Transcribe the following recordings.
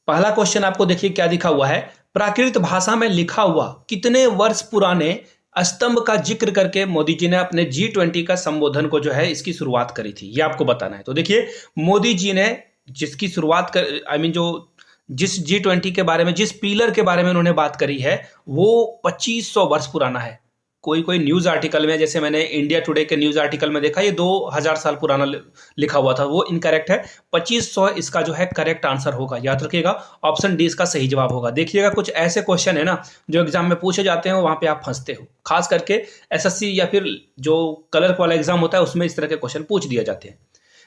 पहला क्वेश्चन आपको देखिए क्या दिखा हुआ है, प्राकृत भाषा में लिखा हुआ कितने वर्ष पुराने स्तंभ का जिक्र करके मोदी जी ने अपने G20 का संबोधन को जो है इसकी शुरुआत करी थी, ये आपको बताना है। तो देखिए मोदी जी ने जिसकी शुरुआत कर जो जिस G20 के बारे में, जिस पिलर के बारे में उन्होंने बात करी है वो 2500 वर्ष पुराना है। कोई कोई न्यूज आर्टिकल में, जैसे मैंने इंडिया टुडे के न्यूज आर्टिकल में देखा, ये 2000 साल पुराना लिखा हुआ था, वो इनकरेक्ट है। 2500 इसका जो है करेक्ट आंसर होगा, याद रखिएगा। ऑप्शन डी इसका सही जवाब होगा। देखिएगा कुछ ऐसे क्वेश्चन है ना जो एग्जाम में पूछे जाते हैं, वहां पे आप फंसते हो, खास करके एसएससी या फिर जो क्लर्क वाला एग्जाम होता है उसमें इस तरह के क्वेश्चन पूछ दिए जाते हैं।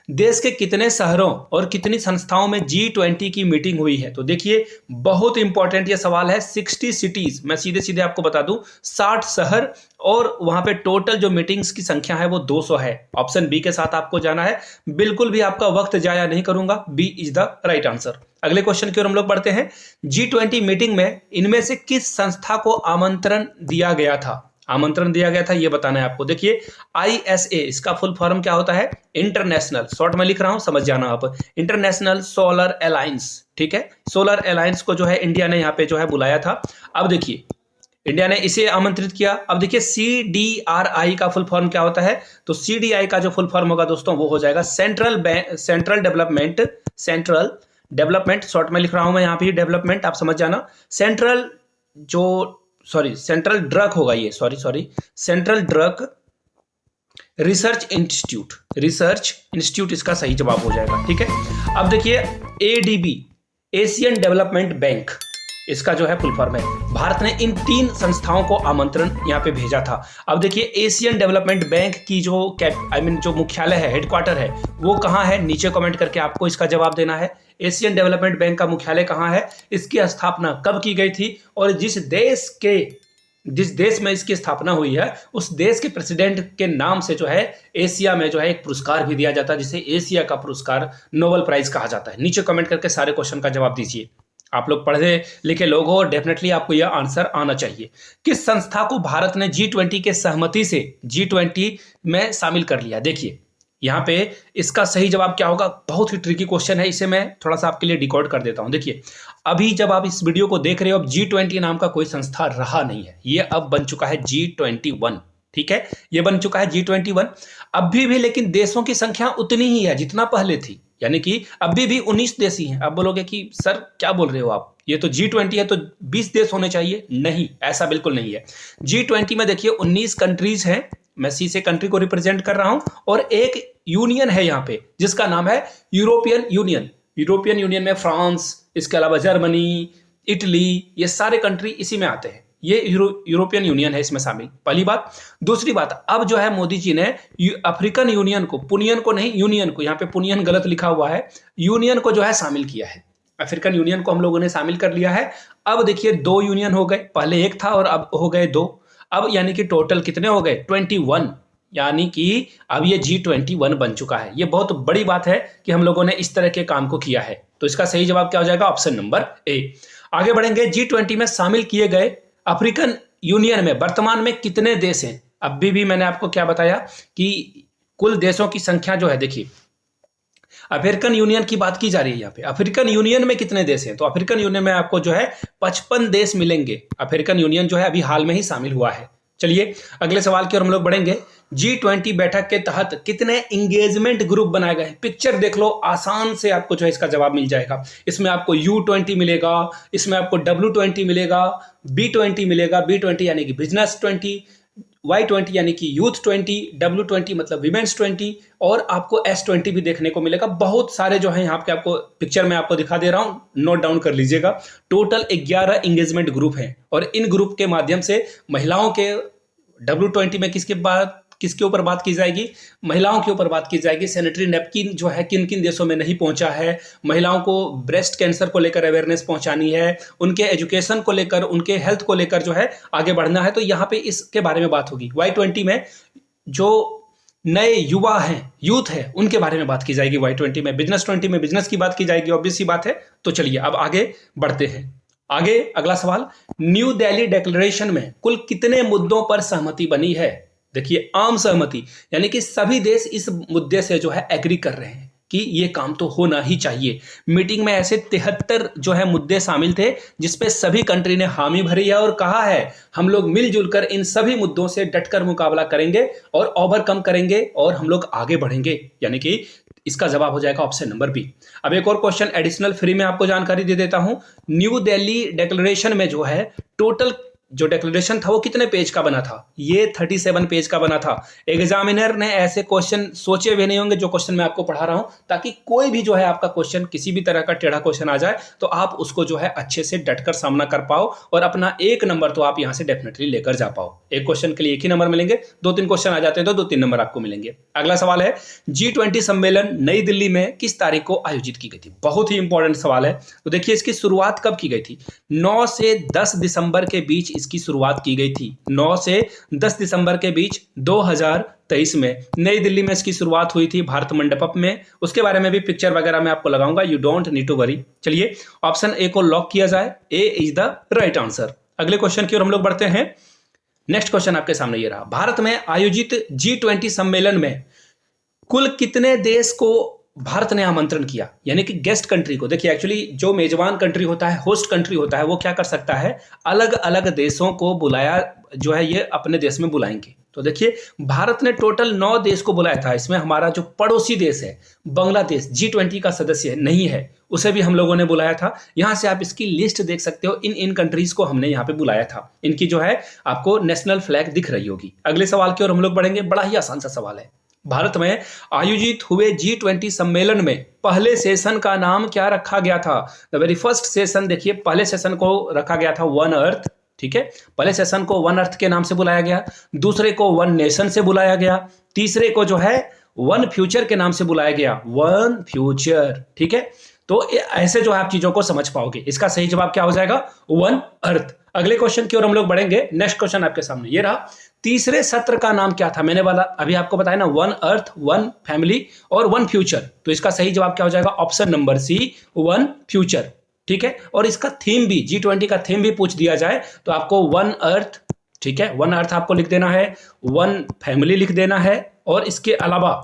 देश के कितने शहरों और कितनी संस्थाओं में G20 की मीटिंग हुई है? तो देखिए बहुत इंपॉर्टेंट ये सवाल है। 60 सिटीज, मैं सीधे सीधे आपको बता दूं, 60 शहर, और वहां पे टोटल जो मीटिंग्स की संख्या है वो 200 है। ऑप्शन बी के साथ आपको जाना है, बिल्कुल भी आपका वक्त जाया नहीं करूंगा, B is the right answer. अगले क्वेश्चन की ओर हम लोग बढ़ते हैं। G20 मीटिंग में इनमें से किस संस्था को आमंत्रण दिया गया था? आमंत्रण दिया गया था ये बताना है आपको। देखिए ISA, इसका फुल फॉर्म क्या होता है? इंटरनेशनल, शॉर्ट में लिख रहा हूं, समझ जाना आप, इंटरनेशनल सोलर अलायंस। ठीक है, सोलर अलायंस को जो है इंडिया ने यहाँ पे जो है बुलाया था। अब देखिए इंडिया ने इसे आमंत्रित किया। अब देखिए CDRI का फुल फॉर्म क्या होता है? तो CDI का जो फुल फॉर्म होगा दोस्तों वो हो जाएगा सेंट्रल डेवलपमेंट, शॉर्ट में लिख रहा हूं मैं यहाँ पे डेवलपमेंट, आप समझ जाना। सेंट्रल ड्रग होगा ये, सेंट्रल ड्रग रिसर्च इंस्टीट्यूट इसका सही जवाब हो जाएगा। ठीक है, अब देखिए ADB, एशियन डेवलपमेंट बैंक, इसका जो है फुल फॉर्म है। भारत ने इन 3 संस्थाओं को आमंत्रण यहाँ पे भेजा था। अब देखिए एशियन डेवलपमेंट बैंक की जो जो मुख्यालय है, हेडक्वार्टर है, वो कहाँ है? नीचे कमेंट करके आपको इसका जवाब देना है। एशियन डेवलपमेंट बैंक का मुख्यालय कहाँ है? इसकी स्थापना कब की गई थी? और जिस देश में इसकी स्थापना हुई है उस देश के प्रेसिडेंट के नाम से जो है एशिया में जो है एक पुरस्कार भी दिया जाता है, जिसे एशिया का पुरस्कार, नोबेल प्राइज कहा जाता है। नीचे कमेंट करके सारे क्वेश्चन का जवाब दीजिए। आप लोग पढ़े लिखे लोग हो, डेफिनेटली आपको यह आंसर आना चाहिए। किस संस्था को भारत ने G20 के सहमति से G20 में शामिल कर लिया? देखिए यहाँ पे इसका सही जवाब क्या होगा? बहुत ही ट्रिकी क्वेश्चन है, इसे मैं थोड़ा सा आपके लिए डिकोड कर देता हूं। देखिए अभी जब आप इस वीडियो को देख रहे हो, अब G20 नाम का कोई संस्था रहा नहीं है, ये अब बन चुका है G21। ठीक है, ये बन चुका है G21 अभी भी, लेकिन देशों की संख्या उतनी ही है जितना पहले थी, यानी कि अभी भी 19 देश ही हैं। अब बोलोगे कि सर क्या बोल रहे हो आप, ये तो G20 है तो 20 देश होने चाहिए। नहीं, ऐसा बिल्कुल नहीं है। G20 में देखिए 19 कंट्रीज हैं, मैं सी से कंट्री को रिप्रेजेंट कर रहा हूं, और एक यूनियन है यहाँ पे जिसका नाम है यूरोपियन यूनियन में फ्रांस, इसके अलावा जर्मनी, इटली, ये सारे कंट्री इसी में आते हैं। ये यूरोपियन यूनियन है इसमें शामिल, पहली बात। दूसरी बात, अब जो है मोदी जी ने अफ्रीकन यूनियन को, पुनियन को नहीं, यूनियन को, यहाँ पे पुनियन गलत लिखा हुआ है, यूनियन को जो है शामिल किया है। अफ्रीकन यूनियन को हम लोगों ने शामिल कर लिया है। अब देखिए 2 यूनियन हो गए, पहले एक था और अब हो गए 2। अब यानी कि टोटल कितने हो गए? 21, यानी कि अब ये G21 बन चुका है। ये बहुत बड़ी बात है कि हम लोगों ने इस तरह के काम को किया है। तो इसका सही जवाब क्या हो जाएगा? Option number A. आगे बढ़ेंगे। G20 में शामिल किए गए अफ्रीकन यूनियन में वर्तमान में कितने देश हैं? अभी भी मैंने आपको क्या बताया कि कुल देशों की संख्या जो है, देखिए अफ्रीकन यूनियन की बात की जा रही है यहाँ पे। अफ्रीकन यूनियन में कितने देश हैं? तो अफ्रीकन यूनियन में आपको जो है 55 देश मिलेंगे। अफ्रीकन यूनियन जो है अभी हाल में ही शामिल हुआ है। चलिए अगले सवाल की ओर हम लोग बढ़ेंगे। G20 बैठक के तहत कितने इंगेजमेंट ग्रुप बनाए गए? पिक्चर देख लो, आसान से आपको जो है इसका जवाब मिल जाएगा। इसमें आपको U20 मिलेगा, इसमें आपको W20 मिलेगा, B20 मिलेगा, B20 यानी कि बिजनेस 20, Y20 यानी कि यूथ 20, W20 मतलब विमेंस 20, और आपको S20 भी देखने को मिलेगा। बहुत सारे जो है यहाँ पे आपको पिक्चर में आपको दिखा दे रहा हूँ, नोट डाउन कर लीजिएगा। टोटल 11 इंगेजमेंट ग्रुप हैं, और इन ग्रुप के माध्यम से महिलाओं के W20 में किसके ऊपर बात की जाएगी? महिलाओं के ऊपर बात की जाएगी। सैनिटरी नैपकिन जो है किन किन देशों में नहीं पहुंचा है, महिलाओं को ब्रेस्ट कैंसर को लेकर अवेयरनेस पहुंचानी है, उनके एजुकेशन को लेकर, उनके हेल्थ को लेकर जो है आगे बढ़ना है, तो यहाँ पे इसके बारे में बात होगी। Y20 में जो नए युवा हैं, यूथ है, उनके बारे में बात की जाएगी। Y20 में, बिजनेस 20 में बिजनेस की बात की जाएगी, ऑब्वियस सी बात है। तो चलिए अब आगे बढ़ते हैं। आगे अगला सवाल, न्यू दिल्ली डिक्लेरेशन में कुल कितने मुद्दों पर सहमति बनी है? देखिए आम सहमति, यानी कि सभी देश इस मुद्दे से जो है एग्री कर रहे हैं। कि ये काम तो होना ही चाहिए। मीटिंग में ऐसे 73 जो है मुद्दे शामिल थे जिसपे सभी कंट्री ने हामी भरी है और कहा है हम लोग मिलजुल कर इन सभी मुद्दों से डटकर मुकाबला करेंगे और ओवरकम करेंगे और हम लोग आगे बढ़ेंगे, यानी कि इसका जवाब हो जाएगा ऑप्शन नंबर बी। अब एक और क्वेश्चन एडिशनल फ्री में आपको जानकारी दे देता हूं। न्यू दिल्ली डिक्लेरेशन में जो है टोटल जो डिक्लेरेशन था वो कितने पेज का बना था? ये 37 पेज का बना था। एग्जामिनर ने ऐसे क्वेश्चन सोचे भी नहीं होंगे जो क्वेश्चन मैं आपको पढ़ा रहा हूं, ताकि कोई भी जो है आपका क्वेश्चन किसी भी तरह का टेढ़ा क्वेश्चन आ जाए तो आप उसको जो है अच्छे से डटकर सामना कर पाओ और अपना 1 नंबर तो आप यहां से डेफिनेटली लेकर जा पाओ। एक क्वेश्चन के लिए 1 ही नंबर मिलेंगे, 2-3 क्वेश्चन आ जाते हैं तो 2-3 नंबर आपको मिलेंगे। अगला सवाल है G20 सम्मेलन नई दिल्ली में किस तारीख को आयोजित की गई थी? बहुत ही इंपॉर्टेंट सवाल है। तो देखिए इसकी शुरुआत कब की गई थी? 9 से 10 दिसंबर के बीच इसकी शुरुआत की गई थी। 9 से 10 दिसंबर के बीच 2023 में नई दिल्ली में इसकी शुरुआत हुई थी भारत मंडपम में। उसके बारे में भी पिक्चर वगैरह मैं आपको लगाऊंगा, you don't need to worry. चलिए ऑप्शन ए को लॉक किया जाए, A is the right answer. अगले क्वेश्चन की ओर हम लोग बढ़ते हैं। नेक्स्ट क्वेश्चन आपके सामने ये रहा, भारत में आयोजित G20 सम्मेलन में कुल कितने देश को भारत ने आमंत्रण किया, यानी कि गेस्ट कंट्री को? देखिए एक्चुअली जो मेजबान कंट्री होता है, होस्ट कंट्री होता है, वो क्या कर सकता है, अलग अलग देशों को बुलाया जो है ये अपने देश में बुलाएंगे। तो देखिए भारत ने टोटल 9 देश को बुलाया था। इसमें हमारा जो पड़ोसी देश है बांग्लादेश G20 का सदस्य नहीं है, उसे भी हम लोगों ने बुलाया था। यहां से आप इसकी लिस्ट देख सकते हो, इन कंट्रीज को हमने यहाँ पे बुलाया था। इनकी जो है आपको नेशनल फ्लैग दिख रही होगी। अगले सवाल की ओर हम लोग बढ़ेंगे, बड़ा ही आसान सा सवाल है। भारत में आयोजित हुए G20 सम्मेलन में पहले सेशन का नाम क्या रखा गया था? द वेरी फर्स्ट सेशन, देखिए पहले सेशन को रखा गया था वन अर्थ, ठीक है। पहले सेशन को वन अर्थ के नाम से बुलाया गया, दूसरे को वन नेशन से बुलाया गया, तीसरे को जो है वन फ्यूचर के नाम से बुलाया गया, वन फ्यूचर, ठीक है। तो ऐसे जो है आप चीजों को समझ पाओगे। इसका सही जवाब क्या हो जाएगा? One earth. अगले क्वेश्चन की ओर हम लोग बढ़ेंगे। नेक्स्ट क्वेश्चन आपके सामने ये रहा, तीसरे सत्र का नाम क्या था? मैंने वाला अभी आपको बताया ना, वन अर्थ, वन फैमिली और वन फ्यूचर। तो इसका सही जवाब क्या हो जाएगा? Option number C, one future, ठीक है। और इसका थीम भी, G20 का थीम भी पूछ दिया जाए तो आपको वन अर्थ, ठीक है, वन अर्थ आपको लिख देना है, वन फैमिली लिख देना है और इसके अलावा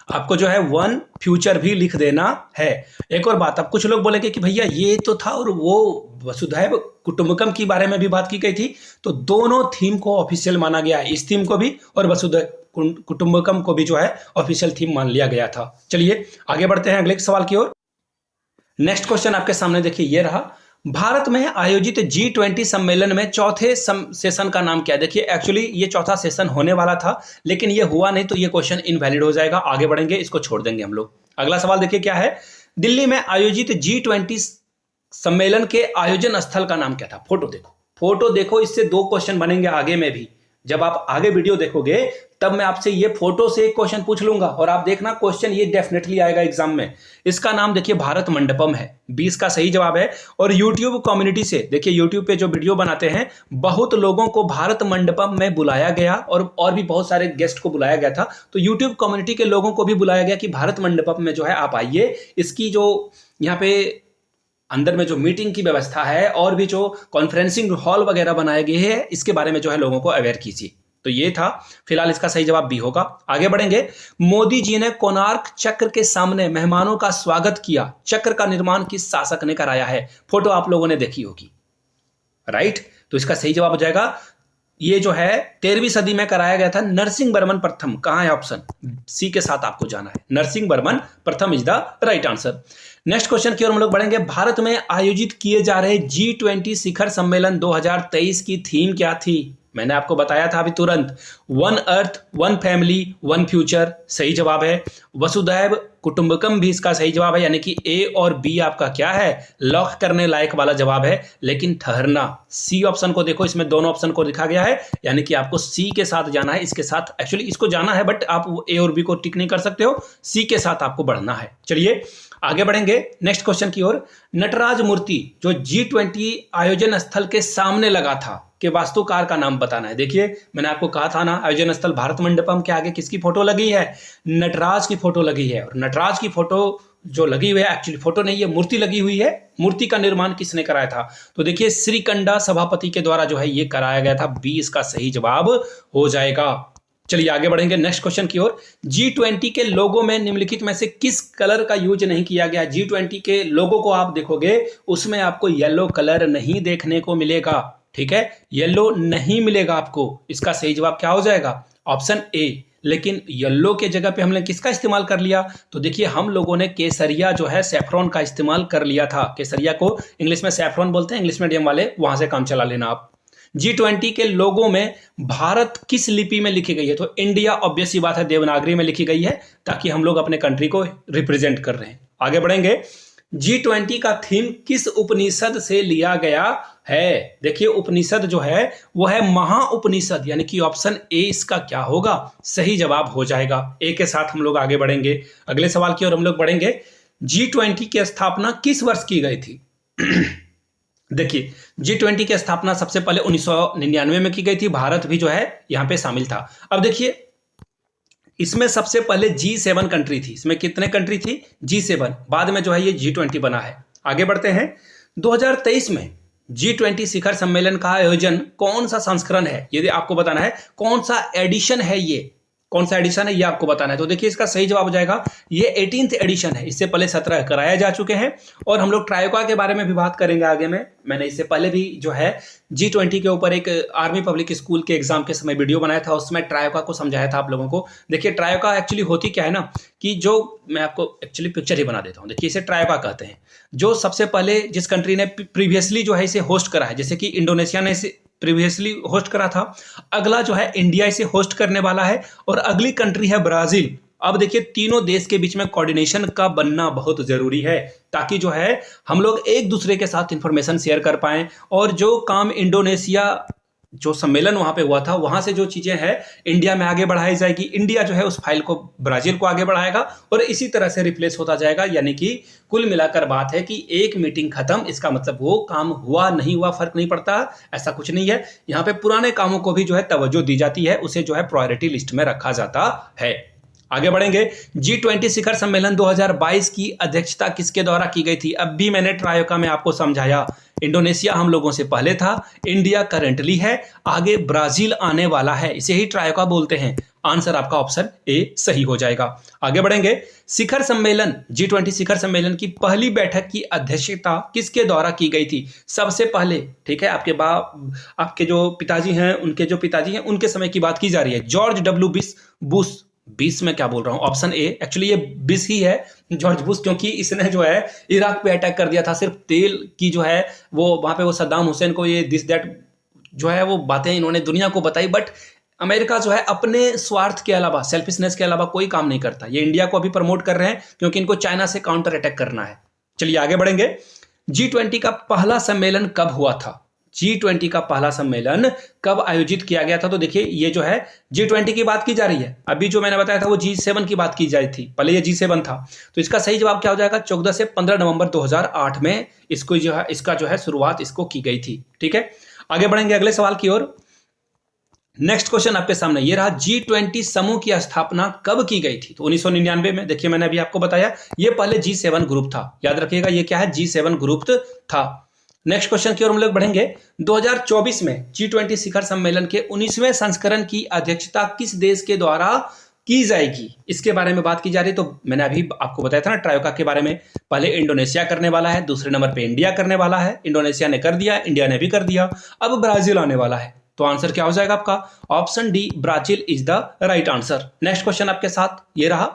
आपको जो है वन फ्यूचर भी लिख देना है। एक और बात, अब कुछ लोग बोलेंगे कि भैया ये तो था और वो वसुधैव कुटुंबकम की बारे में भी बात की गई थी, तो दोनों थीम को ऑफिशियल माना गया है, इस थीम को भी और वसुधैव कुटुंबकम को भी जो है ऑफिशियल थीम मान लिया गया था। चलिए आगे बढ़ते हैं अगले सवाल की ओर। नेक्स्ट क्वेश्चन आपके सामने देखिए ये रहा, भारत में आयोजित G20 सम्मेलन में चौथे सेशन का नाम क्या है? देखिए एक्चुअली ये चौथा सेशन होने वाला था लेकिन ये हुआ नहीं, तो ये क्वेश्चन इनवैलिड हो जाएगा। आगे बढ़ेंगे, इसको छोड़ देंगे हम लोग। अगला सवाल देखिए क्या है, दिल्ली में आयोजित G20 सम्मेलन के आयोजन स्थल का नाम क्या था? फोटो देखो, फोटो देखो, इससे 2 क्वेश्चन बनेंगे आगे में भी। जब आप आगे वीडियो देखोगे तब मैं आपसे ये फोटो से एक क्वेश्चन पूछ लूंगा और आप देखना क्वेश्चन ये डेफिनेटली आएगा एग्जाम में। इसका नाम देखिए भारत मंडपम है, 20 का सही जवाब है। और यूट्यूब कम्युनिटी से, देखिए यूट्यूब पे जो वीडियो बनाते हैं बहुत लोगों को भारत मंडपम में बुलाया गया और भी बहुत सारे गेस्ट को बुलाया गया था। तो यूट्यूब कम्युनिटी के लोगों को भी बुलाया गया कि भारत मंडपम में जो है आप आइए, इसकी जो यहाँ पे अंदर में जो मीटिंग की व्यवस्था है और भी जो कॉन्फ्रेंसिंग हॉल वगैरह बनाए गए हैं, इसके बारे में जो है लोगों को अवेयर कीजिए। तो ये था, फिलहाल इसका सही जवाब बी होगा। आगे बढ़ेंगे, मोदी जी ने कोणार्क चक्र के सामने मेहमानों का स्वागत किया, चक्र का निर्माण किस शासक ने कराया है? फोटो आप लोगों ने देखी होगी, राइट। तो इसका सही जवाब हो जाएगा, ये जो है 13वीं सदी में कराया गया था, नरसिंह वर्मन प्रथम। कहां है? ऑप्शन सी के साथ आपको जाना है, नरसिंह वर्मन प्रथम is the right answer. Next question की ओर हम लोग बढ़ेंगे, भारत में आयोजित किए जा रहे G20 शिखर सम्मेलन 2023 की थीम क्या थी? मैंने आपको बताया था अभी तुरंत, one earth, one family, one future सही जवाब है। वसुधैव कुटुंबकम भी इसका सही जवाब है, यानी कि ए और बी आपका क्या है, लॉक करने लायक वाला जवाब है। लेकिन ठहरना, सी ऑप्शन को देखो, इसमें दोनों ऑप्शन को लिखा गया है, यानी कि आपको सी के साथ जाना है, इसके साथ एक्चुअली इसको जाना है बट आप ए और बी को टिक नहीं कर सकते हो, सी के साथ आपको बढ़ना है। चलिए आगे बढ़ेंगे नेक्स्ट क्वेश्चन की ओर। नटराज मूर्ति जो G20 आयोजन स्थल के सामने लगा था के वास्तुकार का नाम बताना है। देखिए मैंने आपको कहा था ना, आयोजन स्थल भारत मंडपम के आगे किसकी फोटो लगी है? नटराज की फोटो लगी है। और नटराज की फोटो जो लगी हुई है, एक्चुअली फोटो नहीं है, मूर्ति लगी हुई है। मूर्ति का निर्माण किसने कराया था? तो देखिए श्रीकंडा सभापति के द्वारा जो है ये कराया गया था। बी इसका सही जवाब हो जाएगा। चलिए आगे बढ़ेंगे नेक्स्ट क्वेश्चन की ओर। G20 के लोगो में निम्नलिखित में से किस कलर का यूज नहीं किया गया? G20 के लोगो को आप देखोगे उसमें आपको येलो कलर नहीं देखने को मिलेगा, ठीक है, येलो नहीं मिलेगा आपको। इसका सही जवाब क्या हो जाएगा? Option A. लेकिन येलो के जगह पे हमने किसका इस्तेमाल कर लिया? तो देखिए हम लोगों ने केसरिया जो है सैफ्रॉन का इस्तेमाल कर लिया था। केसरिया को इंग्लिश में सैफ्रॉन बोलते हैं, इंग्लिश मीडियम वाले वहां से काम चला लेना आप। G20 के लोगों में भारत किस लिपि में लिखी गई है? तो इंडिया ऑब्वियस सी बात है देवनागरी में लिखी गई है, ताकि हम लोग अपने कंट्री को रिप्रेजेंट कर रहे हैं। आगे बढ़ेंगे। G20 का थीम किस उपनिषद से लिया गया है? देखिए उपनिषद जो है वो है महाउपनिषद, यानी कि ऑप्शन ए इसका क्या होगा? सही जवाब हो जाएगा। ए के साथ हम लोग आगे बढ़ेंगे अगले सवाल की ओर हम लोग बढ़ेंगे। G20 की स्थापना किस वर्ष की गई थी? देखिए G20 की स्थापना सबसे पहले 1999 में की गई थी। भारत भी जो है यहां पे शामिल था। अब देखिए इसमें सबसे पहले G7 कंट्री थी। इसमें कितने कंट्री थी? G7। बाद में जो है ये G20 बना है। आगे बढ़ते हैं। 2023 में G20 शिखर सम्मेलन का आयोजन कौन सा संस्करण है? यदि आपको बताना है कौन सा एडिशन है, ये कौन सा एडिशन है ये आपको बताना है। तो देखिए इसका सही जवाब हो जाएगा ये 18th एडिशन है। इससे पहले 17 कराया जा चुके हैं। और हम लोग ट्रायोका के बारे में भी बात करेंगे आगे में। मैंने इससे पहले भी जो है G20 के ऊपर एक आर्मी पब्लिक स्कूल के एग्जाम के समय वीडियो बनाया था, उसमें ट्रायोका को समझाया था आप लोगों को। देखिए ट्रायोका एक्चुअली होती क्या है ना, कि जो मैं आपको एक्चुअली पिक्चर ही बना देता हूँ। देखिए इसे ट्रायोका कहते हैं। जो सबसे पहले जिस कंट्री ने प्रीवियसली जो है इसे होस्ट करा है, जैसे कि इंडोनेशिया ने इसे प्रीवियसली होस्ट करा था, अगला जो है इंडिया इसे होस्ट करने वाला है, और अगली कंट्री है ब्राजील। अब देखिए तीनों देश के बीच में कोऑर्डिनेशन का बनना बहुत जरूरी है, ताकि जो है हम लोग एक दूसरे के साथ इंफॉर्मेशन शेयर कर पाएं। और जो काम इंडोनेशिया जो सम्मेलन वहां पे हुआ था, वहां से जो चीजें हैं इंडिया में आगे बढ़ाई जाएगी। इंडिया जो है उस फाइल को ब्राजील को आगे बढ़ाएगा, और इसी तरह से रिप्लेस होता जाएगा। यानी कि कुल मिलाकर बात है कि एक मीटिंग खत्म, इसका मतलब वो काम हुआ नहीं हुआ फर्क नहीं पड़ता, ऐसा कुछ नहीं है। यहाँ पे पुराने कामों को भी जो है तवज्जो दी जाती है, उसे जो है प्रायोरिटी लिस्ट में रखा जाता है। आगे बढ़ेंगे। G20 शिखर सम्मेलन 2022 की अध्यक्षता किसके द्वारा की गई थी? अब भी मैंने ट्रायोका में आपको समझाया। इंडोनेशिया हम लोगों से पहले था, इंडिया करेंटली है, आगे ब्राजील आने वाला है, इसे ही ट्रायोका बोलते हैं। आंसर आपका ऑप्शन ए सही हो जाएगा। आगे बढ़ेंगे। शिखर सम्मेलन G20 शिखर सम्मेलन की पहली बैठक की अध्यक्षता किसके द्वारा की गई थी? सबसे पहले, ठीक है, आपके जो पिताजी हैं, उनके जो पिताजी हैं उनके समय की बात की जा रही है। जॉर्ज डब्ल्यू बुश 20 में क्या बोल रहा हूं, ऑप्शन ए। एक्चुअली ये 20 ही है, जॉर्ज बुश, क्योंकि इसने जो है इराक पे अटैक कर दिया था। सिर्फ तेल की जो है वो वहां पे वो सद्दाम हुसैन को ये दिस दैट जो है वो बातें इन्होंने दुनिया को बताई। बट अमेरिका जो है अपने स्वार्थ के अलावा, सेल्फिशनेस के अलावा कोई काम नहीं करता। ये इंडिया को अभी प्रमोट कर रहे हैं क्योंकि इनको चाइना से काउंटर अटैक करना है। चलिए आगे बढ़ेंगे। G20 का पहला सम्मेलन कब हुआ था? G20 का पहला सम्मेलन कब आयोजित किया गया था? तो देखिए ये जो है G20 की बात की जा रही है। अभी जो मैंने बताया था वो G7 की बात की जा रही थी, पहले ये G7 था। तो इसका सही जवाब क्या हो जाएगा? 14 से 15 नवंबर 2008 में इसको जो है इसका जो है शुरुआत इसको की गई थी। ठीक है, आगे बढ़ेंगे अगले सवाल की ओर। नेक्स्ट क्वेश्चन आपके सामने ये रहा। G20 समूह की स्थापना कब की गई थी? तो 1999 में। देखिए मैंने अभी आपको बताया ये पहले G7 ग्रुप था, याद रखिएगा ये क्या है? G7 ग्रुप था। नेक्स्ट क्वेश्चन की ओर हम लोग बढ़ेंगे। 2024 में G20 शिखर सम्मेलन के 19वें संस्करण की अध्यक्षता किस देश के द्वारा की जाएगी? इसके बारे में बात की जा रही है। तो मैंने अभी आपको बताया था ना ट्रायोका के बारे में। पहले इंडोनेशिया करने वाला है, दूसरे नंबर पे इंडिया करने वाला है। इंडोनेशिया ने कर दिया, इंडिया ने भी कर दिया, अब ब्राजील आने वाला है। तो आंसर क्या हो जाएगा आपका? Option D, Brazil is the right answer. Next question आपके साथ ये रहा।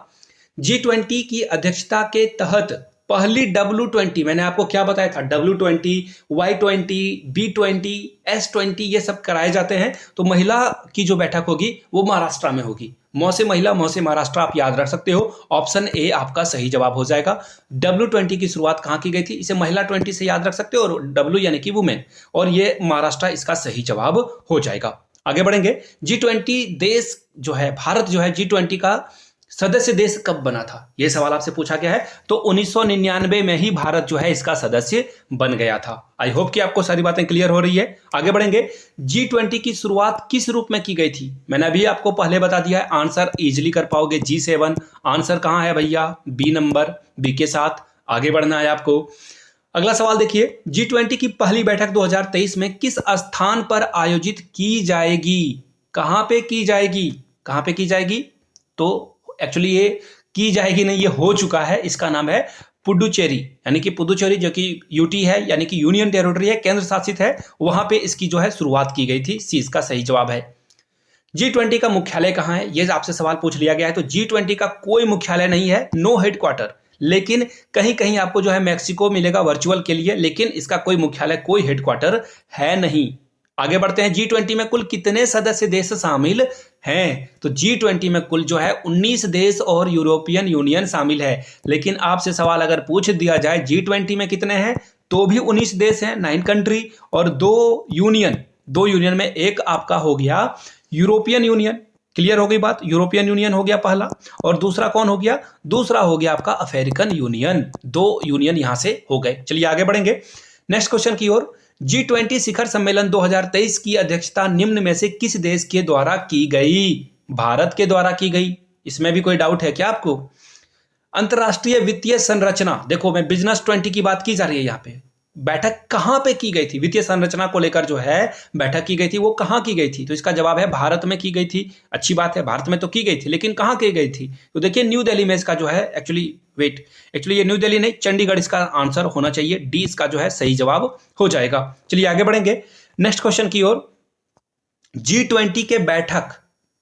G20 की अध्यक्षता के तहत पहली W20, मैंने आपको क्या बताया था? W20, Y20, B20, S20 ये सब कराए जाते हैं। तो महिला की जो बैठक होगी वो महाराष्ट्र में होगी। मौ से महिला, मौ से महाराष्ट्र, आप याद रख सकते हो। ऑप्शन ए आपका सही जवाब हो जाएगा। W20 की शुरुआत कहाँ की गई थी? इसे महिला 20 से याद रख सकते हो, और W यानी कि वुमेन, और ये महाराष्ट्र इसका सही जवाब हो जाएगा। आगे बढ़ेंगे। G20 देश जो है, भारत जो है G20 का सदस्य देश कब बना था? यह सवाल आपसे पूछा गया है। तो 1999 में ही भारत जो है इसका सदस्य बन गया था। आई होप कि आपको सारी बातें क्लियर हो रही है। आगे बढ़ेंगे। G20 की शुरुआत किस रूप में की गई थी? मैंने अभी आपको पहले बता दिया है, आंसर इजीली कर पाओगे। G7 आंसर कहां है भैया? बी नंबर, बी के साथ आगे बढ़ना है आपको। अगला सवाल देखिए। G20 की पहली बैठक 2023 में किस स्थान पर आयोजित की जाएगी? कहां पे की जाएगी? कहाँ पे की जाएगी? तो एक्चुअली ये की जाएगी नहीं, ये हो चुका है। इसका नाम है पुडुचेरी, यानी कि पुडुचेरी जो कि यूटी है, यानी कि यूनियन टेरिटरी है, केंद्र शासित है, वहां पे इसकी जो है शुरुआत की गई थी। सी इसका सही जवाब है। G20 का मुख्यालय कहाँ है, ये आपसे सवाल पूछ लिया गया है। तो G20 का कोई मुख्यालय नहीं है, नो हेडक्वार्टर, लेकिन कहीं कहीं आपको जो है मैक्सिको मिलेगा वर्चुअल के लिए, लेकिन इसका कोई मुख्यालय, कोई हेडक्वार्टर है नहीं। आगे बढ़ते हैं। G20 में कुल कितने सदस्य देश शामिल हैं? तो G20 में कुल जो है 19 देश और यूरोपियन यूनियन शामिल है। लेकिन आपसे सवाल अगर पूछ दिया जाए G20 में कितने हैं, तो भी 19 देश हैं, 9 कंट्री, और दो यूनियन में एक आपका हो गया यूरोपियन यूनियन। क्लियर हो गई बात? यूरोपियन यूनियन हो गया पहला, और दूसरा कौन हो गया? दूसरा हो गया आपका अफ्रीकन यूनियन। दो यूनियन यहां से हो गए। चलिए आगे बढ़ेंगे नेक्स्ट क्वेश्चन की ओर। G20 शिखर सम्मेलन 2023 की अध्यक्षता निम्न में से किस देश के द्वारा की गई? भारत के द्वारा की गई। इसमें भी कोई डाउट है क्या आपको? अंतरराष्ट्रीय वित्तीय संरचना, देखो मैं बिजनेस 20 की बात की जा रही है यहाँ पे। बैठक कहां पे की गई थी? वित्तीय संरचना को लेकर जो है बैठक की गई थी, वो कहां की गई थी? तो इसका जवाब है भारत में की गई थी। अच्छी बात है, भारत में तो की गई थी, लेकिन कहां की गई थी? तो देखिए न्यू दिल्ली में इसका जो है एक्चुअली ये न्यू दिल्ली नहीं, चंडीगढ़ इसका आंसर होना चाहिए। डी इसका जो है सही जवाब हो जाएगा। चलिए आगे बढ़ेंगे नेक्स्ट क्वेश्चन की ओर। G20 के बैठक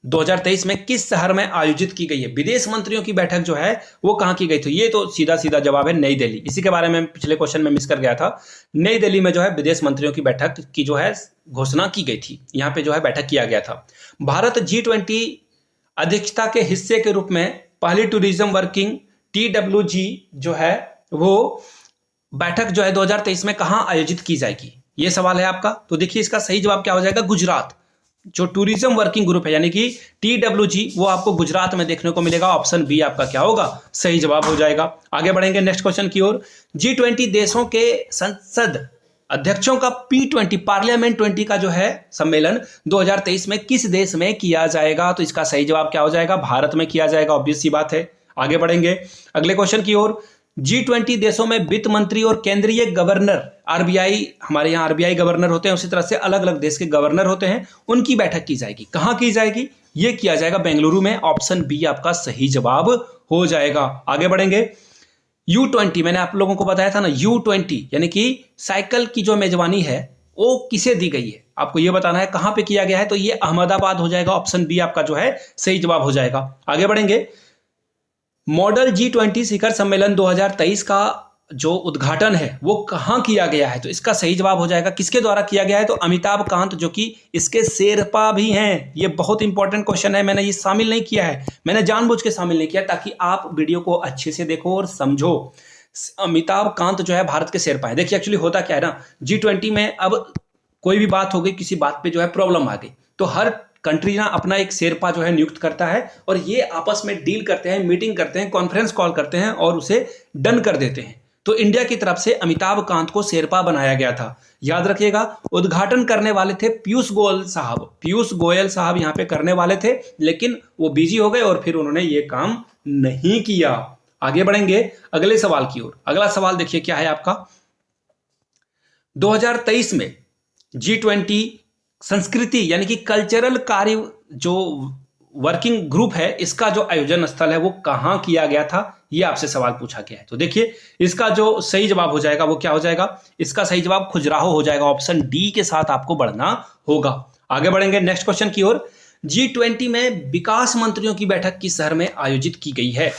2023 में किस शहर में आयोजित की गई है? विदेश मंत्रियों की बैठक जो है वो कहां की गई थी? ये तो सीधा सीधा जवाब है नई दिल्ली। इसी के बारे में पिछले क्वेश्चन में मिस कर गया था। नई दिल्ली में जो है विदेश मंत्रियों की बैठक की जो है घोषणा की गई थी, यहां पे जो है बैठक किया गया था। भारत G20 अध्यक्षता के हिस्से के रूप में पहली टूरिज्म वर्किंग TWG जो है वो बैठक जो है 2023 में कहां आयोजित की जाएगी, ये सवाल है आपका। तो देखिए इसका सही जवाब क्या हो जाएगा? गुजरात। जो टूरिज्म वर्किंग ग्रुप है यानी कि TWG, वो आपको गुजरात में देखने को मिलेगा। ऑप्शन बी आपका क्या होगा? सही जवाब हो जाएगा। आगे बढ़ेंगे नेक्स्ट क्वेश्चन की ओर। G20 देशों के संसद अध्यक्षों का P20 पार्लियामेंट 20 का जो है सम्मेलन 2023 में किस देश में किया जाएगा? तो इसका सही जवाब क्या हो जाएगा? भारत में किया जाएगा, ऑब्वियस सी बात है। आगे बढ़ेंगे अगले क्वेश्चन की ओर। G20 देशों में वित्त मंत्री और केंद्रीय गवर्नर, RBI, हमारे यहाँ RBI गवर्नर होते हैं, उसी तरह से अलग अलग देश के गवर्नर होते हैं, उनकी बैठक की जाएगी। कहां की जाएगी? ये किया जाएगा बेंगलुरु में। ऑप्शन बी आपका सही जवाब हो जाएगा। आगे बढ़ेंगे। U20, मैंने आप लोगों को बताया था ना, U20 यानी कि साइकिल की जो मेजबानी है वो किसे दी गई है, आपको ये बताना है कहां पे किया गया है। तो ये अहमदाबाद हो जाएगा। ऑप्शन बी आपका जो है सही जवाब हो जाएगा। आगे बढ़ेंगे। मॉडल G20 शिखर सम्मेलन 2023 का जो उद्घाटन है वो कहां किया गया है? तो इसका सही जवाब हो जाएगा किसके द्वारा किया गया है? तो अमिताभ कांत, जो कि इसके शेरपा भी हैं। ये बहुत इंपॉर्टेंट क्वेश्चन है, मैंने ये शामिल नहीं किया है, मैंने जानबूझ के शामिल नहीं किया ताकि आप वीडियो को अच्छे से देखो और समझो। अमिताभ कांत जो है भारत के शेरपा है। देखिए एक्चुअली होता क्या है ना, G20 में अब कोई भी बात हो गई, किसी बात पे जो है प्रॉब्लम आ गई, तो हर कंट्री ना अपना एक शेरपा जो है नियुक्त करता है और ये आपस में डील करते हैं, मीटिंग करते हैं, कॉन्फ्रेंस कॉल करते हैं और उसे डन कर देते हैं। तो इंडिया की तरफ से अमिताभ कांत को शेरपा बनाया गया था। याद रखिएगा, उद्घाटन करने वाले थे पीयूष गोयल साहब यहाँ पे करने वाले थे, लेकिन वो बिजी हो गए और फिर उन्होंने ये काम नहीं किया। आगे बढ़ेंगे अगले सवाल की ओर। अगला सवाल देखिए क्या है आपका। 2023 में G20 संस्कृति यानी कि कल्चरल कार्य जो वर्किंग ग्रुप है, इसका जो आयोजन स्थल है वो कहां किया गया था, ये आपसे सवाल पूछा गया है। तो देखिए इसका जो सही जवाब हो जाएगा वो क्या हो जाएगा? इसका सही जवाब खजुराहो हो जाएगा। ऑप्शन डी के साथ आपको बढ़ना होगा। आगे बढ़ेंगे नेक्स्ट क्वेश्चन की ओर। G20 में विकास मंत्रियों की बैठक किस शहर में आयोजित की गई है?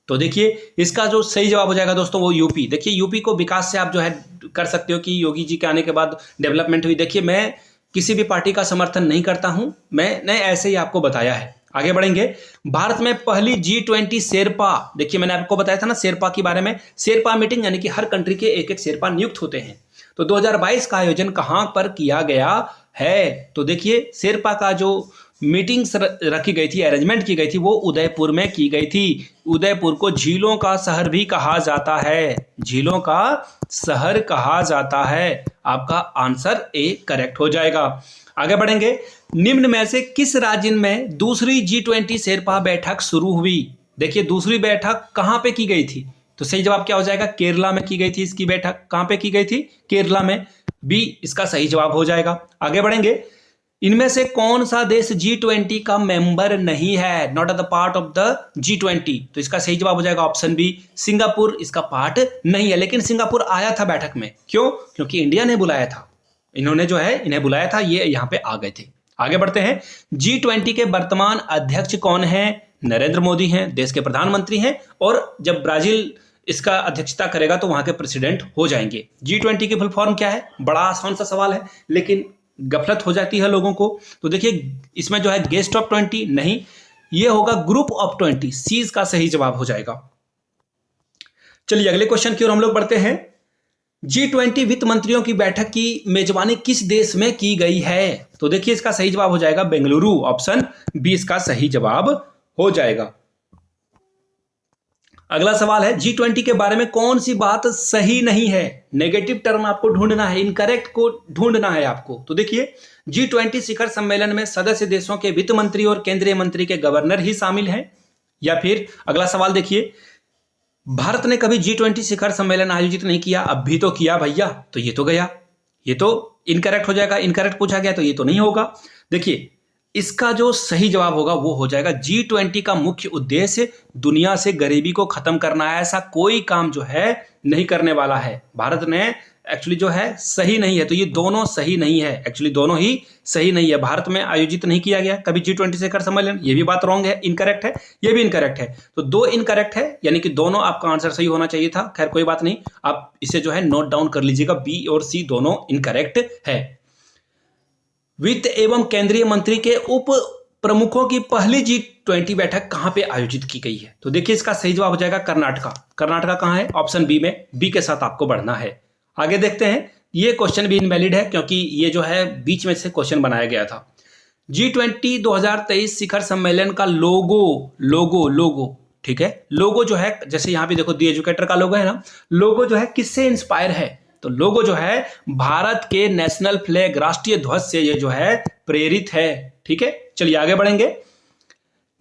तो देखिए इसका जो सही जवाब हो जाएगा दोस्तों वो यूपी। देखिए यूपी को विकास से आप जो है कर सकते हो कि योगी जी के आने के बाद डेवलपमेंट हुई। देखिए मैं किसी भी पार्टी का समर्थन नहीं करता हूं, मैंने ऐसे ही आपको बताया है। आगे बढ़ेंगे। भारत में पहली G20 शेरपा, देखिए मैंने आपको बताया था ना शेरपा के बारे में। शेरपा मीटिंग यानी कि हर कंट्री के एक एक शेरपा नियुक्त होते हैं। तो 2022 का आयोजन कहां पर किया गया है? तो देखिए शेरपा का जो मीटिंग्स रखी गई थी, अरेंजमेंट की गई थी, वो उदयपुर में की गई थी। उदयपुर को झीलों का शहर भी कहा जाता है, झीलों का शहर कहा जाता है। आपका आंसर ए करेक्ट हो जाएगा। आगे बढ़ेंगे। निम्न में से किस राज्य में दूसरी G20 शेरपा बैठक शुरू हुई? देखिए दूसरी बैठक कहां पे की गई थी? तो सही जवाब क्या हो जाएगा? केरला में की गई थी। इसकी बैठक कहां पे की गई थी? केरला में। बी इसका सही जवाब हो जाएगा। आगे बढ़ेंगे। इनमें से कौन सा देश G20 का मेंबर नहीं है, not the part of the G20? तो इसका सही जवाब हो जाएगा ऑप्शन बी, सिंगापुर इसका पार्ट नहीं है। लेकिन सिंगापुर आया था बैठक में, क्यों? क्योंकि इंडिया ने बुलाया था, इन्होंने जो है इन्हें बुलाया था, ये यहाँ पे आ गए थे। आगे बढ़ते हैं। G20 के वर्तमान अध्यक्ष कौन है? नरेंद्र मोदी हैं, देश के प्रधानमंत्री हैं, और जब ब्राजील इसका अध्यक्षता करेगा तो वहां के प्रेसिडेंट हो जाएंगे। G20 की फुल फॉर्म क्या है? बड़ा आसान सा सवाल है, लेकिन गफलत हो जाती है लोगों को। तो देखिए इसमें जो है गेस्ट ऑफ 20 नहीं, ये होगा ग्रुप ऑफ 20, सी इसका सही जवाब हो जाएगा। चलिए अगले क्वेश्चन की ओर हम लोग बढ़ते हैं। G20 वित्त मंत्रियों की बैठक की मेजबानी किस देश में की गई है? तो देखिए इसका सही जवाब हो जाएगा बेंगलुरु, ऑप्शन बी इसका सही जवाब हो जाएगा। अगला सवाल है, G20 के बारे में कौन सी बात सही नहीं है? नेगेटिव टर्म आपको ढूंढना है, इनकरेक्ट को ढूंढना है आपको। तो देखिए G20 शिखर सम्मेलन में सदस्य देशों के वित्त मंत्री और केंद्रीय मंत्री के गवर्नर ही शामिल हैं, या फिर अगला सवाल देखिए, भारत ने कभी G20 शिखर सम्मेलन आयोजित नहीं किया, अब भी तो किया भैया, तो ये तो गया, ये तो इनकरेक्ट हो जाएगा। इनकरेक्ट पूछा गया तो ये तो नहीं होगा। देखिए इसका जो सही जवाब होगा वो हो जाएगा G20 का मुख्य उद्देश्य दुनिया से गरीबी को खत्म करना है, ऐसा कोई काम जो है नहीं करने वाला है। भारत ने एक्चुअली जो है सही नहीं है, तो ये दोनों सही नहीं है, एक्चुअली दोनों ही सही नहीं है। भारत में आयोजित नहीं किया गया कभी G20 शिखर सम्मेलन, ये भी बात रॉन्ग है, इनकरेक्ट है, ये भी इनकरेक्ट है। तो दो इनकरेक्ट है, यानी कि दोनों आपका आंसर सही होना चाहिए था। खैर कोई बात नहीं, आप इसे जो है नोट डाउन कर लीजिएगा, बी और सी दोनों इनकरेक्ट है। वित्त एवं केंद्रीय मंत्री के उप प्रमुखों की पहली G20 बैठक कहां पे आयोजित की गई है? तो देखिए इसका सही जवाब हो जाएगा कर्नाटका। कर्नाटका कहां है? ऑप्शन बी में, बी के साथ आपको बढ़ना है। आगे देखते हैं, ये क्वेश्चन भी इनवैलिड है क्योंकि ये जो है बीच में से क्वेश्चन बनाया गया था। G20 2023 शिखर सम्मेलन का लोगो ठीक है, लोगो जो है जैसे यहाँ पे देखो दी एजुकेटर का लोगो है ना, लोगो जो है किससे इंस्पायर है? तो लोगो जो है भारत के नेशनल फ्लैग, राष्ट्रीय ध्वज से ये जो है प्रेरित है। ठीक है, चलिए आगे बढ़ेंगे।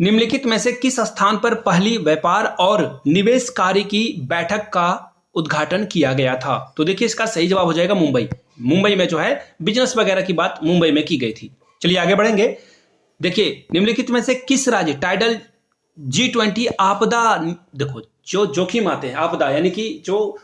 निम्नलिखित में से किस स्थान पर पहली व्यापार और निवेश कार्य की बैठक का उद्घाटन किया गया था? तो देखिए इसका सही जवाब हो जाएगा मुंबई। मुंबई में जो है बिजनेस वगैरह की बात मुंबई में की गई थी। चलिए आगे बढ़ेंगे। देखिए निम्नलिखित में से किस राज्य टाइडल G20 आपदा, देखो जो जोखिम आते हैं, आपदा यानी कि जो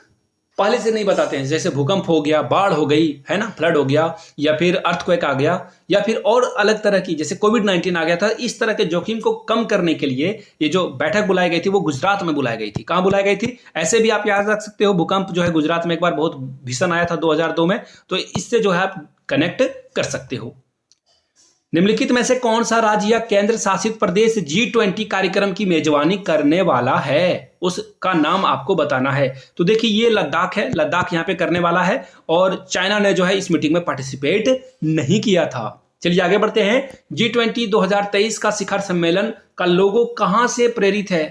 पहले से नहीं बताते हैं, जैसे भूकंप हो गया, बाढ़ हो गई है ना, फ्लड हो गया, या फिर अर्थक्वेक आ गया, या फिर और अलग तरह की जैसे कोविड-19 आ गया था, इस तरह के जोखिम को कम करने के लिए ये जो बैठक बुलाई गई थी वो गुजरात में बुलाई गई थी। कहाँ बुलाई गई थी? ऐसे भी आप याद रख सकते हो, भूकंप जो है गुजरात में एक बार बहुत भीषण आया था 2002 में, तो इससे जो है आप कनेक्ट कर सकते हो। निम्नलिखित में से कौन सा राज्य या केंद्र शासित प्रदेश G20 कार्यक्रम की मेजबानी करने वाला है? उसका नाम आपको बताना है। तो देखिए ये लद्दाख है, लद्दाख यहाँ पे करने वाला है, और चाइना ने जो है इस मीटिंग में पार्टिसिपेट नहीं किया था। चलिए आगे बढ़ते हैं। G20 2023 का शिखर सम्मेलन का लोगो कहां से प्रेरित है?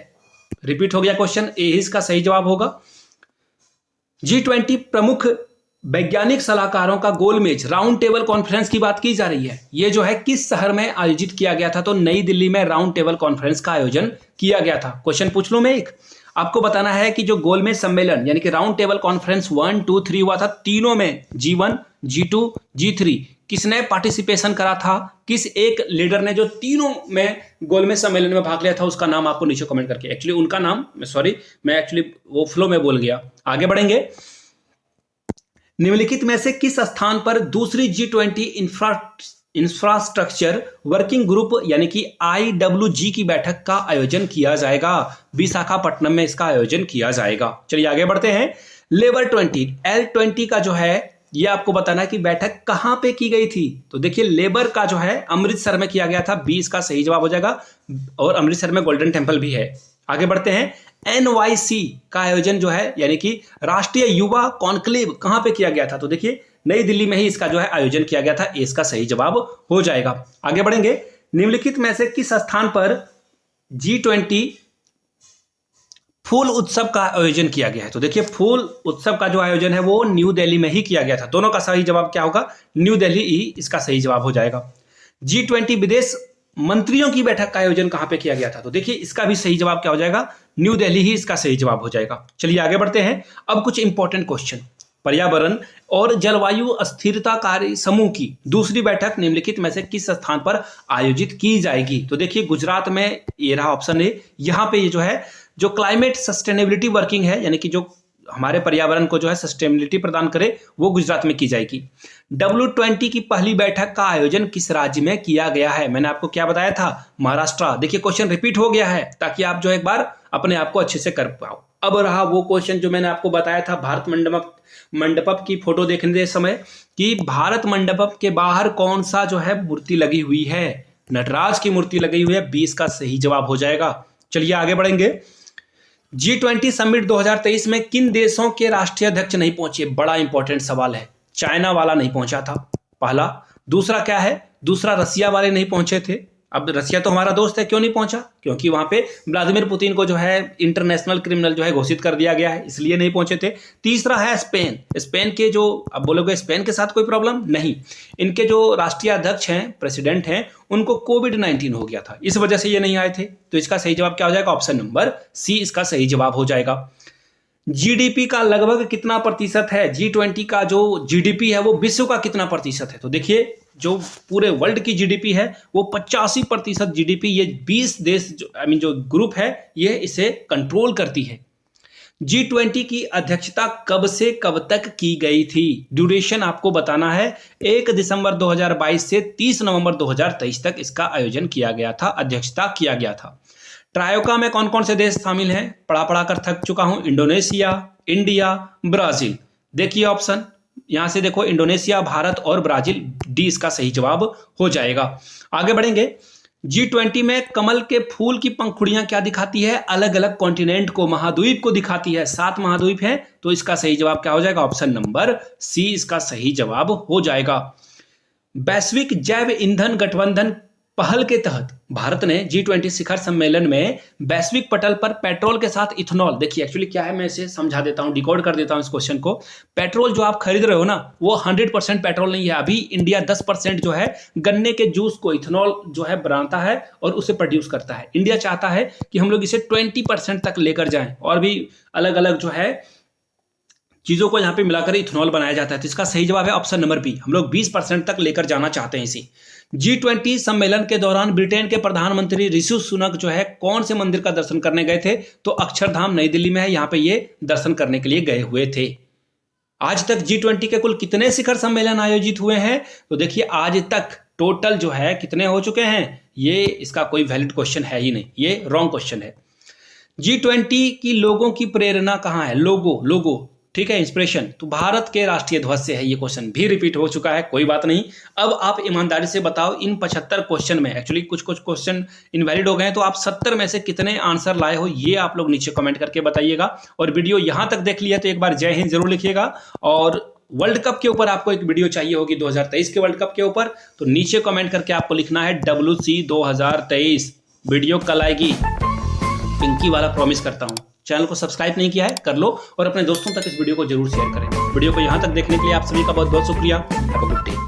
रिपीट हो गया क्वेश्चन, ए इसका सही जवाब होगा। G20 प्रमुख वैज्ञानिक सलाहकारों का गोलमेज राउंड टेबल कॉन्फ्रेंस की बात की जा रही है। ये जो है किस शहर में आयोजित किया गया था? तो नई दिल्ली में राउंड टेबल कॉन्फ्रेंस का आयोजन किया गया था। क्वेश्चन पूछ लूं मैं एक, आपको बताना है कि जो गोलमेज सम्मेलन यानी कि राउंड टेबल कॉन्फ्रेंस 1, 2, 3 हुआ था, तीनों में G1, G2, G3 किसने पार्टिसिपेशन करा था? किस एक लीडर ने जो तीनों में गोलमेज सम्मेलन में भाग लिया था, उसका नाम आपको नीचे कमेंट करके, एक्चुअली उनका नाम, सॉरी मैं एक्चुअली वो फ्लो में बोल गया। आगे बढ़ेंगे। निम्नलिखित में से किस स्थान पर दूसरी G20 इंफ्रास्ट्रक्चर वर्किंग ग्रुप यानी कि IWG की बैठक का आयोजन किया जाएगा? विशाखापट्टनम में इसका आयोजन किया जाएगा। चलिए आगे बढ़ते हैं। लेबर 20 L20 का जो है ये आपको बताना है कि बैठक कहां पे की गई थी? तो देखिए लेबर का जो है अमृतसर में किया गया था, बी इसका सही जवाब हो जाएगा, और अमृतसर में गोल्डन टेम्पल भी है। आगे बढ़ते हैं। NYC का आयोजन जो है यानी कि राष्ट्रीय युवा कॉन्क्लेव कहां पे किया गया था? तो देखिए नई दिल्ली में ही इसका जो है आयोजन किया गया था, इसका सही जवाब हो जाएगा। आगे बढ़ेंगे। निम्नलिखित में से किस स्थान पर G20 फूल उत्सव का आयोजन किया गया है? तो देखिए फूल उत्सव का जो आयोजन है वो न्यू दिल्ली में ही किया गया था। दोनों का सही जवाब क्या होगा? न्यू दिल्ली ही इसका सही जवाब हो जाएगा। G20 विदेश मंत्रियों की बैठक का आयोजन कहां पे किया गया था? तो देखिए इसका भी सही जवाब क्या हो जाएगा? न्यू दिल्ली ही इसका सही जवाब हो जाएगा। चलिए आगे बढ़ते हैं। अब कुछ इंपॉर्टेंट क्वेश्चन, पर्यावरण और जलवायु अस्थिरता कार्य समूह की दूसरी बैठक निम्नलिखित में से किस स्थान पर आयोजित की जाएगी? तो देखिए गुजरात में ये रहा ऑप्शन ए। यहाँ पे ये जो है जो क्लाइमेट सस्टेनेबिलिटी वर्किंग है, यानी कि जो हमारे पर्यावरण को जो है सस्टेनेबिलिटी प्रदान करे, वो गुजरात में की जाएगी। W20 की पहली बैठक का आयोजन किस राज्य में किया गया है? मैंने आपको क्या बताया था? महाराष्ट्र। देखिए क्वेश्चन रिपीट हो गया है ताकि आप जो एक बार अपने आप को अच्छे से कर पाओ। अब रहा वो क्वेश्चन जो मैंने आपको बताया था भारत मंडपम की फोटो देखने समय कि भारत मंडपम के बाहर कौन सा जो है मूर्ति लगी हुई है? नटराज की मूर्ति लगी हुई है। 20 का सही जवाब हो जाएगा। चलिए आगे बढ़ेंगे। G20 समिट 2023 में किन देशों के राष्ट्रीय अध्यक्ष नहीं पहुंचे? बड़ा इंपॉर्टेंट सवाल है। चाइना वाला नहीं पहुंचा था, पहला। दूसरा क्या है? दूसरा रसिया वाले नहीं पहुंचे थे। अब रसिया तो हमारा दोस्त है, क्यों नहीं पहुंचा? क्योंकि वहां पे व्लादिमीर पुतिन को जो है इंटरनेशनल क्रिमिनल जो है घोषित कर दिया गया है, इसलिए नहीं पहुंचे थे। तीसरा है स्पेन। स्पेन के जो, अब बोलोगे स्पेन के साथ कोई प्रॉब्लम नहीं, इनके जो राष्ट्रीय अध्यक्ष हैं, प्रेसिडेंट हैं, उनको कोविड-19 हो गया था, इस वजह से ये नहीं आए थे। तो इसका सही जवाब क्या हो जाएगा? ऑप्शन नंबर सी इसका सही जवाब हो जाएगा। जीडीपी का लगभग कितना प्रतिशत है? G20 का जो जीडीपी है वो विश्व का कितना प्रतिशत है? तो देखिए जो पूरे वर्ल्ड की जीडीपी है वो 85% जीडीपी ये 20 देश जो ग्रुप है ये इसे कंट्रोल करती है। G20 की अध्यक्षता कब से कब तक की गई थी? ड्यूरेशन आपको बताना है। 1 दिसंबर 2022 से 30 नवंबर 2023 तक इसका आयोजन किया गया था, अध्यक्षता किया गया था। ट्रायोका में कौन कौन से देश शामिल हैं? पढ़ा कर थक चुका हूं। Indonesia, India, Brazil. देखिए ऑप्शन यहां से देखो, इंडोनेशिया, भारत और ब्राजील। डी इसका सही जवाब हो जाएगा। आगे बढ़ेंगे। G20 में कमल के फूल की पंखुड़ियां क्या दिखाती है? अलग अलग कॉन्टिनेंट को, महाद्वीप को दिखाती है। 7 महाद्वीप हैं, तो इसका सही जवाब क्या हो जाएगा? ऑप्शन नंबर सी इसका सही जवाब हो जाएगा। वैश्विक जैव ईंधन गठबंधन पहल के तहत भारत ने G20 शिखर सम्मेलन में वैश्विक पटल पर पेट्रोल के साथ इथेनॉल, देखिए एक्चुअली क्या है, मैं इसे समझा देता हूं, डिकोड कर देता हूं इस क्वेश्चन को। पेट्रोल जो आप खरीद रहे हो ना, वो 100% पेट्रोल नहीं है। अभी इंडिया 10% जो है गन्ने के जूस को इथेनॉल जो है बनाता है और उसे प्रोड्यूस करता है। इंडिया चाहता है कि हम लोग इसे 20% तक लेकर जाएं, और भी अलग अलग जो है चीजों को यहाँ पे मिलाकर इथेनॉल बनाया जाता है। तो इसका सही जवाब है ऑप्शन नंबर बी। हम लोग 20% तक लेकर जाना चाहते हैं इसे। G20 सम्मेलन के दौरान ब्रिटेन के प्रधानमंत्री ऋषि सुनक जो है कौन से मंदिर का दर्शन करने गए थे? तो अक्षरधाम नई दिल्ली में है, यहाँ पे ये दर्शन करने के लिए गए हुए थे। आज तक G20 के कुल कितने शिखर सम्मेलन आयोजित हुए हैं? तो देखिए आज तक टोटल जो है कितने हो चुके हैं? ये इसका कोई वैलिड क्वेश्चन है ही नहीं, ये रॉन्ग क्वेश्चन है। G20 की लोगों की प्रेरणा कहाँ है? लोगो ठीक है, इंस्पिरेशन तो भारत के राष्ट्रीय ध्वज से है। ये क्वेश्चन भी रिपीट हो चुका है, कोई बात नहीं। अब आप ईमानदारी से बताओ, इन 75 क्वेश्चन में एक्चुअली कुछ क्वेश्चन इनवैलिड हो गए हैं, तो आप 70 में से कितने आंसर लाए हो ये आप लोग नीचे कमेंट करके बताइएगा। और वीडियो यहां तक देख लिया तो एक बार जय हिंद जरूर लिखिएगा। और वर्ल्ड कप के ऊपर आपको एक वीडियो चाहिए होगी 2023 के वर्ल्ड कप के ऊपर, तो नीचे कमेंट करके आपको लिखना है WC 2023। वीडियो कल आएगी, पिंकी वाला प्रॉमिस करता हूं। चैनल को सब्सक्राइब नहीं किया है कर लो, और अपने दोस्तों तक इस वीडियो को जरूर शेयर करें। वीडियो को यहां तक देखने के लिए आप सभी का बहुत बहुत शुक्रिया। Have a good day.